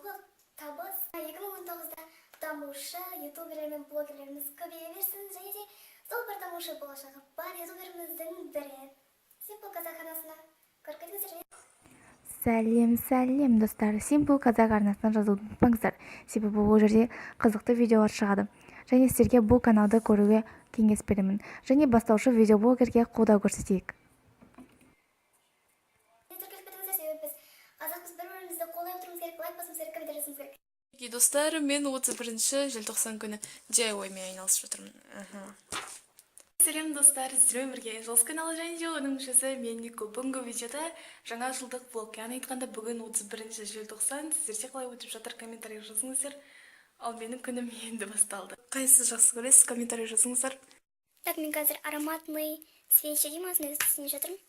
соңғы табыс 2019-да дамушы ютуберлер мен блогерлеріміз көбейе берсін, және де сол бір дамушы болашағы бар ютуберіміздің бірі Simple қазақ арнасына көріп кетіңіздер. Сәлем достар, Simple қазақ арнасынан жазуды ұмытпаңыздар, себебі бұл жерде қызықты видеолар шығады. Және сіздерге бұл каналды көруге кеңес беремін. Және бастаушы видеоблогерге қолдау көрсетейік. Достар, мен 31 желтоқсан күні DIY-мен айналысып жатырмын. Сәлем достар, сіздермен бірге Жолс каналы және де оның мүшесі мен Нико. Бүгінгі видеода жаңа жылдық влог. Яғни айтқанда бүгін 31 желтоқсан. Сіздерде қалай өтіп жатыр, комментарий жазыңыздар. Ал менің күнім енді басталды. Қайсысы жақсы көресіз, комментарий жазыңыздар. Так, мен қазір ароматный свечи демасында істеп жатырмын.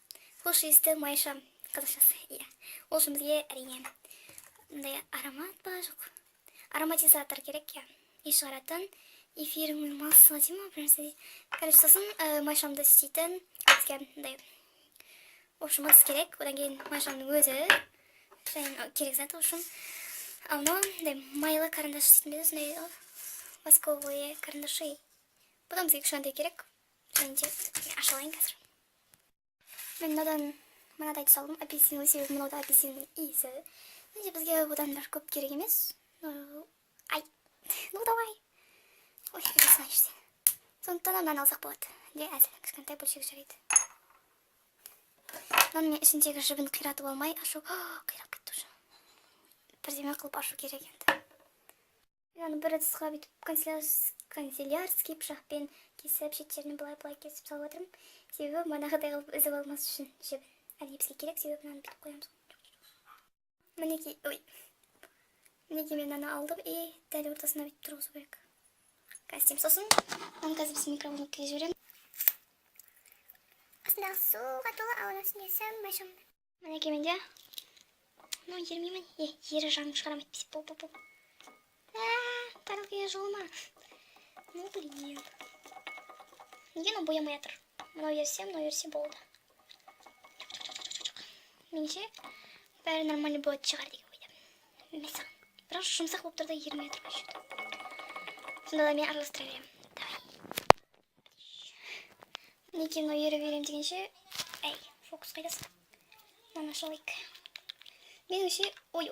Пушисты майша қазақшасы. Иә. Ол үшін бізге әрине мындай аромат па жоқ. Ароматизатор керек, иә. Шығаратын эфирный масло дейма, короче, сосын майшамды істейтін бізге мындай ошымыз керек. Одан кейін майшамның өзі керек зат үшін. Ал мынау майлы карандаш істейтін беді, сондай восковые карандаши. Бұдан бізге кішкентай керек. Және де аша алайын қазір. Мен мынадайды салдым, апельсиновый, себебі мынауда апельсиннің иісі. Және бізге бұдан бір көп керек емес. Ну давай. Ой, жасына ішті. Сондықтан мынаны алсақ болады. Де әзір, кішкентай бөлшек жарайды. Мынаның мен ішіндегі жібін қиратып алмай, ашу қирап кетті уже. Бірдеме қылып ашу керек енді. Яғни бір ыдысқа бүйтіп канцелярский пышақпен кесіп, шеттерін былай кесіп салып отырмын. Себебі манағыдай қылып үзіп алмас үшін жібін. Әлі бізге керек, себебі мынаны бүйтіп қоямыз. Мінеки мен мынаны алдым, дәл ортасына бүйтіп тұрғызу керек. Қазір сосын, оны қазір біз микроволновкаға кіре жіберемін. Астындағы суға толы, ал үстінде сәл майшам. Мінеки менде. Ну, ермеймін. Ері жағын шығарамайды. Пип-пуп-пуп. Тарелкаға жолыма. Ну, блин. Неге мынау боямай жатыр? Мынау ерсе болды. Менше бәрі нормально болады шығар деген ойдамын. Мәсіған. Бірақ жұмсақ болып тұрда ермей жатыр қойшыды. Сонда да мен араластыра беремін. Давай. Неке мынау ері берем дегенше. Фокус қайдасың. Мана шалайық. Мен өше, ой,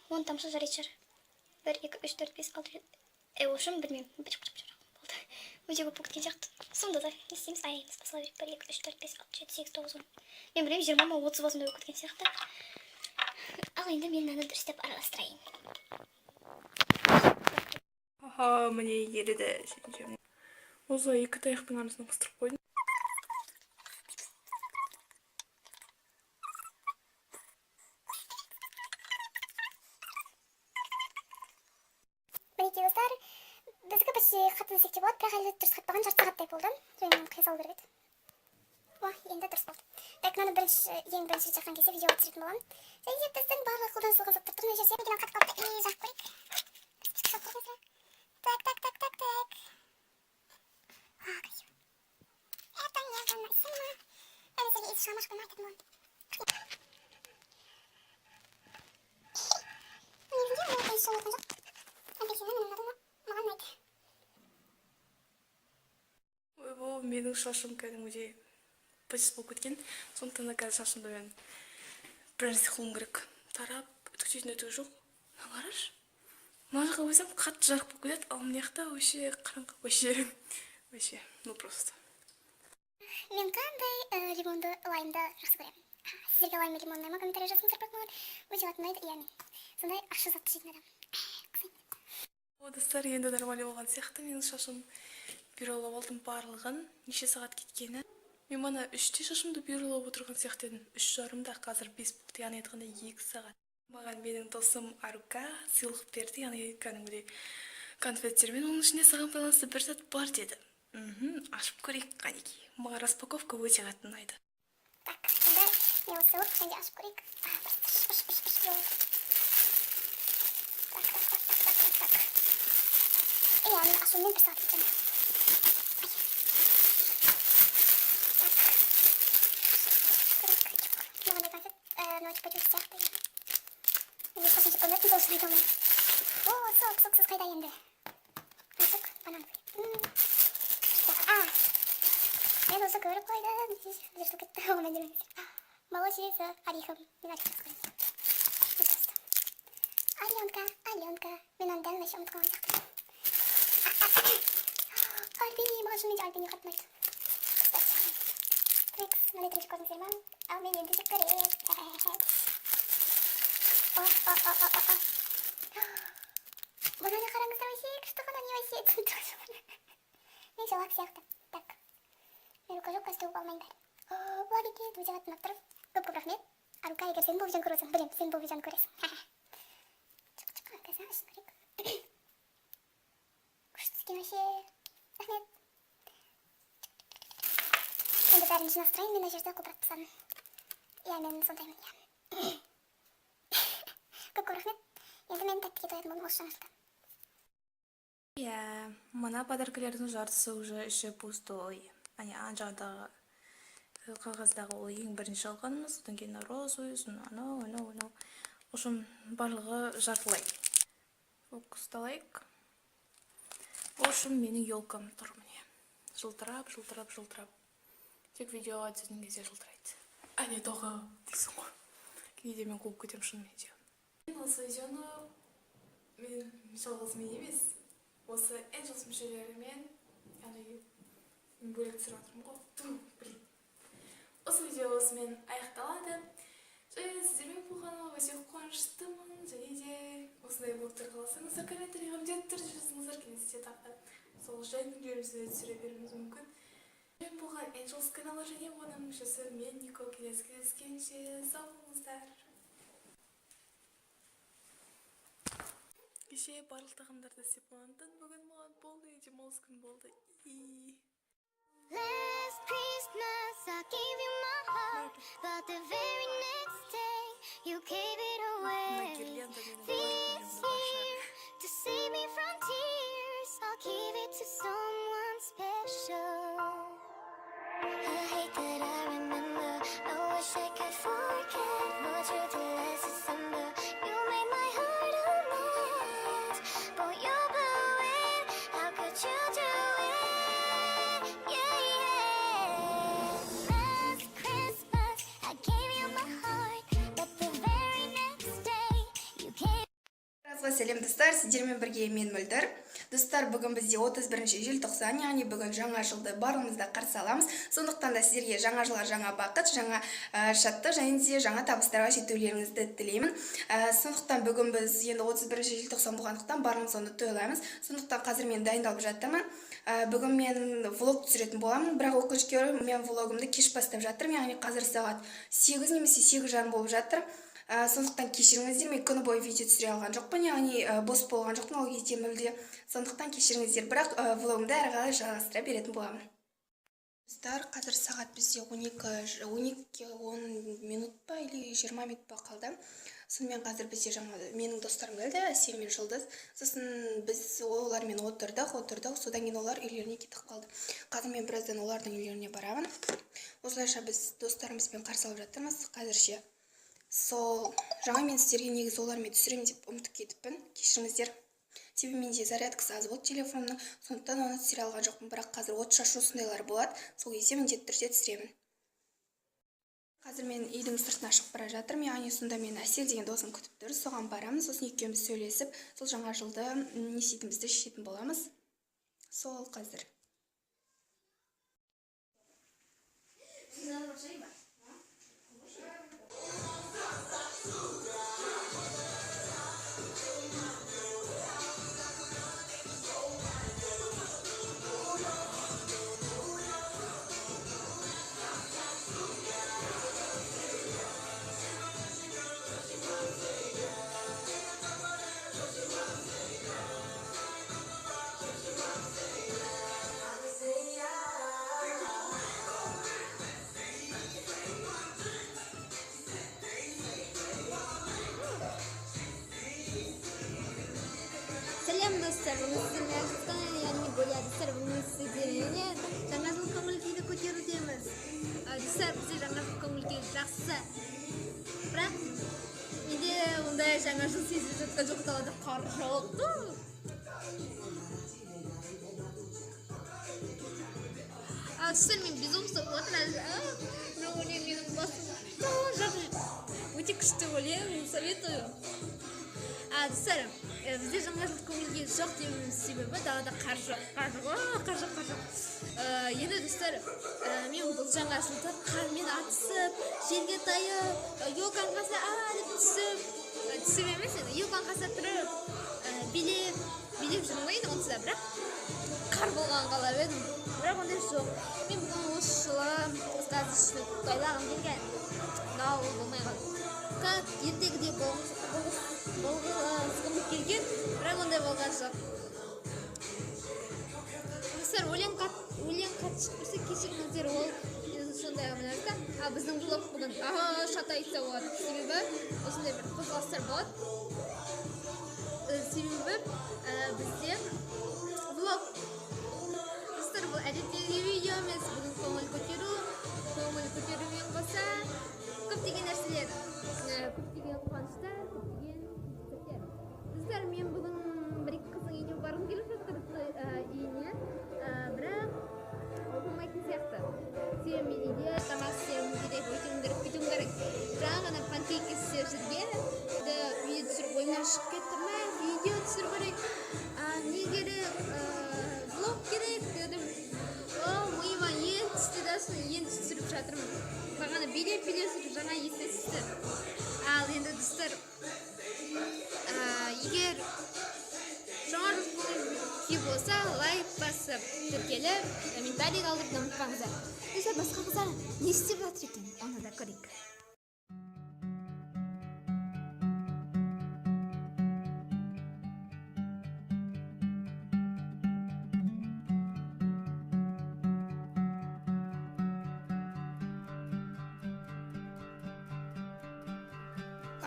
10 тамшы жарайды жар. 1, 2, 3, 4, 5, 6, 7. Ошым білмеймін. Болды. Өте көп болып кеткен сияқты. Сонда да не істейміз? Айымыз басыла беріп. 1, 2, 3, 4, 5, 6, 7, 8, 9, 10. Мен білемін 20-30 басында болып кеткен сияқты. Ал енді мен мынаны дұрыстап араластырайын. Міне ереді. Осылай екі таяқтың арасынан қыстырып қойдым. Мінеки достар, біздікі почти қатты десек те болады, бірақ әлі дұрыс қатпаған, жарты сағаттай болды. Және қия салу керек еді. Енді дұрыс болды. Так, мынаны ең бірінші жаққан кезде видеоға түсіретін боламын. Және де біздің барлық қолданысылған заттар тұрмай жерсе, мекенен қатып қалыпты. Жақып көрейік. Так. Красиво. Это невыносимо. Это среди из шламашка мать одну. Негізінде ол қайсы шалатын жоқ. Апельсиннің мені надо маған ұнайды. Ой, бұл менің шашым кәдімгідей пыжыс болып кеткен. Сондықтан да қазір шашымды мен бір нәрсе қылуым керек. Тарап, үтіктейтін өтігі жоқ. Қараш. Мына жаққа өзім қатты жарық болып кетеді, ал мына жақта өше қараңғы. Өше, ну просто. Мен қандай лимонды, лаймды жақсы көремін. Сіздерге лайм лимон ұнай ма? Комментарий жазыңыздар, бірақ маған өте қатты ұнайды. Яғни сондай ащы затты жейтін адам. Достар, енді нормально болған сияқты. Менің шашым бюролап алдым барлығын. Неше сағат кеткені. Мен мана 3-те шашымды бюролап отырған сияқты едім. 3:30-да, қазір 5 болды. Яғни айтқанда 2 сағат. Маған менің досым Арука сыйлық берді. Яғни кәдімгідей конфеттермен. Оның ішінде саған байланысты бір зат бар деді. Ашып көрейік, қанеки. Маған распаковка өте қатты ұнайды. Так, енді мен осы сыйлық және ашып көрейік. Так. Мен ашумен бір сағат кетемін. Маған да конфет, мынау типа сияқты. 근데 가끔씩 건너 뜯어 쓰기 때문에 오 쏙 가이다 했는데 쏙 바나나 내 녀석 그럴 거이다 이제 좋겠다 만들면서 먹으시면서 아리흠 내가 좋겠어 미쳤어 아리온가 맨 안 되는 맛이 엄청 많아 알빈이 맛있는지 알빈이 같은 말이다 트릭스 너네 들으실 거는 실망 아우맨 연두 색깔이 Банана қараңыздар что ғана не өсиетін мен жауап сияқты так мен рукожопка істеуіп алмайындар бұлар екен өз ағатын аттырып көп рахмет арука егер сен бұл видеоны көресің білем сен бұл видеоны көресің шық қазақ керек күшті екен вообще рахмет енді бәрін жинастырайын мен мына жерде құлпырап тастадым иә мен сондаймын иә көп рахмет енді мен тәттіге тоятын болдым осы жаңалықтан. Иә, мына подаркалардың жартысы уже іші пустой. Ана жағдағы қағаздағы ол ең бірінші алғанымыз, одан кейін розовый, анау. В общем, барлығы жартылай. Фокусталайық. В общем, менің елкам тұр міне. Жылтырап. Тек видеоға түсетін кезде жылтырайды. Әне тоғы дейсің ғой. Кейде мен қуып кетем шынымен де. Осы видеоны мен жалғызмен емес, осы Angels мүшелерімен бөлек түсіріп жатырмын ғой. Осы видео осымен аяқталады. Және сіздермен болғаныма өте қуаныштымын. Және де осындай блогтар қаласаңыздар комментарийға міндетті түрде жазыңыздар, келесіде тағы сол жайдың жерімізде түсіре беруіміз мүмкін. Мен болған Angels каналы және оның мүшесі мен Никол. Кездескенше сау болыңыздар. Кеше барлық тағамдарды істеп болғандықтан бүгін маған болды, демалыс күн болды. Last Christmas I gave you my heart, but the very next day you gave it away. This year, to save me from tears, I'll give it to someone special. I hate that I remember, I wish I could forget. More true to last December, you made my heart a mess. But you blew it, how could you do it? Yeah. Last Christmas I gave you my heart, but the very next day you gave. Сәлем достар, сіздермен бірге мен Мөлдір. Достар, бүгін бізде 31 желтоқсан, яғни бүгін жаңа жылды барлығымызда қарсы аламыз. Сондықтан да сіздерге жаңа жылға жаңа бақыт, жаңа шаттық және де жаңа табыстарға жетулеріңізді тілеймін. Сондықтан бүгін біз енді 31 желтоқсан болғандықтан барлығымыз оны тойлаймыз. Сондықтан қазір мен дайындалып жатырмын. Бүгін мен влог түсіретін боламын, бірақ өкінішке орай мен влогымды кеш бастап жатырмын, яғни қазір сағат 8 немесе 8:30 болып жатыр. Сондықтан кешіріңіздер, мен күні бойы видео түсіре алған жоқпын, яғни бос болған жоқпын ол кезде мүлде. Сондықтан кешіріңіздер, бірақ влогымды әрі қарай жалғастыра беретін боламын. Достар, қазір сағат бізде 12-10 минут па или 20 минут па қалды. Сонымен қазір бізде жаңа менің достарым келді, Әсел мен Жұлдыз. Сосын біз олармен отырдық, содан кейін олар үйлеріне кетіп қалды. Қазір мен біраздан олардың үйлеріне барамын. Осылайша біз достарымызбен қарсы алып жатырмыз. Қазірше сол жаңа мен сіздерге негізі олармен түсіремін деп ұмытып кетіппін. Кешіріңіздер. Себебі менде зарядкасы аз болды телефонның, сондықтан оны түсіре алған жоқпын, бірақ қазір от шашу осындайлар болады, сол кезде міндетті түрде түсіремін. Қазір мен үйдің сыртына шығып бара жатырмын, яғни сонда мен Әсел деген досым күтіп тұр, соған барамыз, сосын екеуміз сөйлесіп, сол жаңа жылды не істейтінімізді шешетін боламыз. Сол қазір. Selam dostlar, sizlerden yani bo'lyapti bunisiga жаңа жыл көңіл күйді көтерудеміз. Достар, бізде жаңа жыл көңіл күй жақсы. Бірақ менде ешқандай жаңа жыл сезіліп жатқан жоқ далада қар жауды. Достар, мен безумство болатын әлі. Бірақ ойлаймын, менің басым өте күшті ойлаймын, советую. Достар, бізде жаңа жыл көңілге жоқ деуімнің себебі далада қар жоқ. Енді достар, мен бұл жаңа жылды қармен атысып, жерге тайып, елкаңқасы деп түсіп емес енді, елкаңқасы тұрып, билеп жүрмейді онсыз да, бірақ қар болған қалап едім. Бірақ ондай жоқ. Мен бүгін осы жылы қыздарды ішіп тойлағым келген. Ол болмай қалды. Ертегіде болғызғым келген, бірақ ондай болған жоқ. Достар, өлең хат шықпаса кешіріңіздер, ол сондай ғамыназда. Біздің блог бүгін шат айтса болады. Себебі осындай бір қозғалыстар болады. Себебі бізде блог. Достар, бұл әдеттегі видео емес, бүгін көңіл көтерумен қоса көптеген нәрселер, көптеген қуаныштар, көптеген сәттер. Достар, мен бүгін бір-екі қыздың үйіне барғым келіп жатыр, үйіне, бірақ ол болмайтын сияқты. Себебі мен үйде тамақ істеуім керек, өйтуім керек. Жаңа ғана панкейк істеп жүрген, үйде түсіріп ойымнан шығып кетті ме, видео түсіру керек, не керек, блог керек дедім. Миыма ең түсті да, енді түсіріп жатырмын. Бағана билеп сөйтіп жаңа есте түсті. Ал енді достар, егер жаңа жыл көңіл болса, лайк басып, тіркеліп, комментарий қалдырып ұмытпаңыздар. Достар, басқа қыздар не істеп жатыр екен? Оны да көрейік.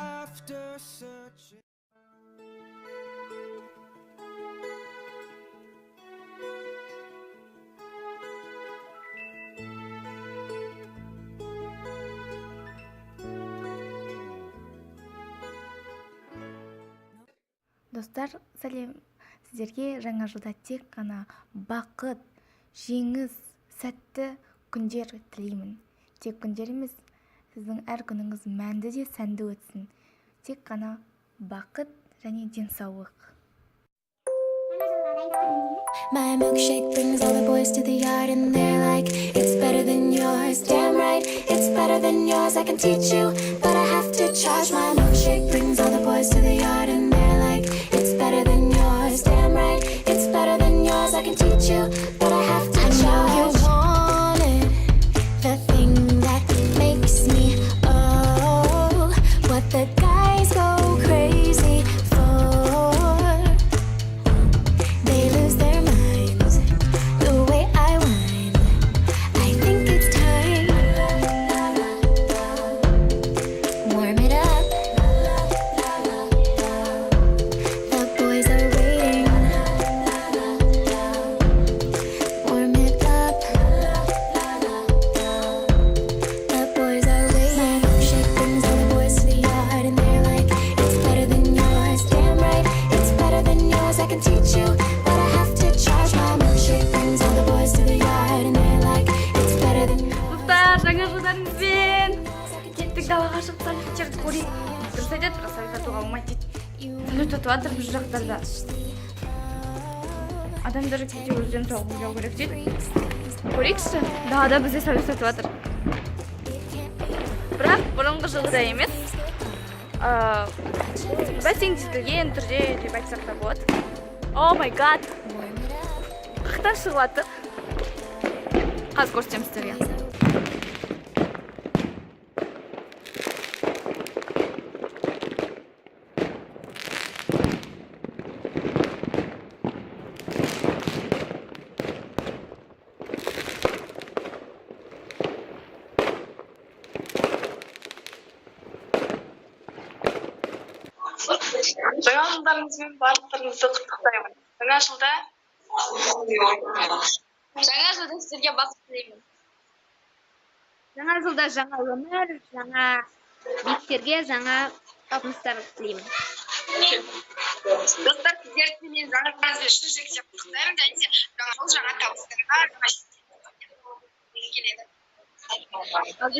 After searching Достар, сәлем. Сіздерге жаңа жылда тек қана бақыт, жеңіс, сәтті күндер тілеймін. Тек күндер емес, сіздің әр күніңіз мәнді де сәнді өтсін. Тек қана бақыт және денсаулық. My milkshake brings all the boys to the yard and they're like, it's better than yours, damn right, it's better than yours, I can teach you, but I have to charge. My milkshake brings all the boys to the yard and they're like, it's better than yours, damn right, it's better than yours, I can teach you, but I have to charge. I know you want it, the thing that makes me, oh, what the guys go crazy for. They lose their minds the way I whine. I think it's time. Warm it up. The boys are waiting. Warm it up. The boys are waiting. My milkshake brings all the boys to the yard and they're like, it's better than yours, damn right, it's better than yours, I can teach you. Достар, жаңа жылдарыңызбен кеттік далаға шығып салюттерді көрейік. Дұрыс айтады, бірақ салют атуға болмайды дейді. Салют атып жатыр бұл жақтарда. Адамдар кейде өздерін тауып ойлау керек дейді. Көрейікші, далада бізде салют атып жатыр. Бірақ бұрынғы жылғыдай емес. Бәсеңдетілген түрде деп айтсақ та болады. О май гад! Қақтан шығып жатыр. Қазір көрсетемін сіздерге. Жаңа жылдарыңызбен барлықтарыңызды құттықтаймын. Жаңа жылда сіздерге бақыт тілеймін. Жаңа жылда жаңа өмір, жаңа биіктерге, жаңа табыстар тілеймін. Достар, сіздерді мен жаңа жылыңызбен шын жүректен құттықтаймын және де жаңа жыл жаңа табыстарға жаңа келеді. Ал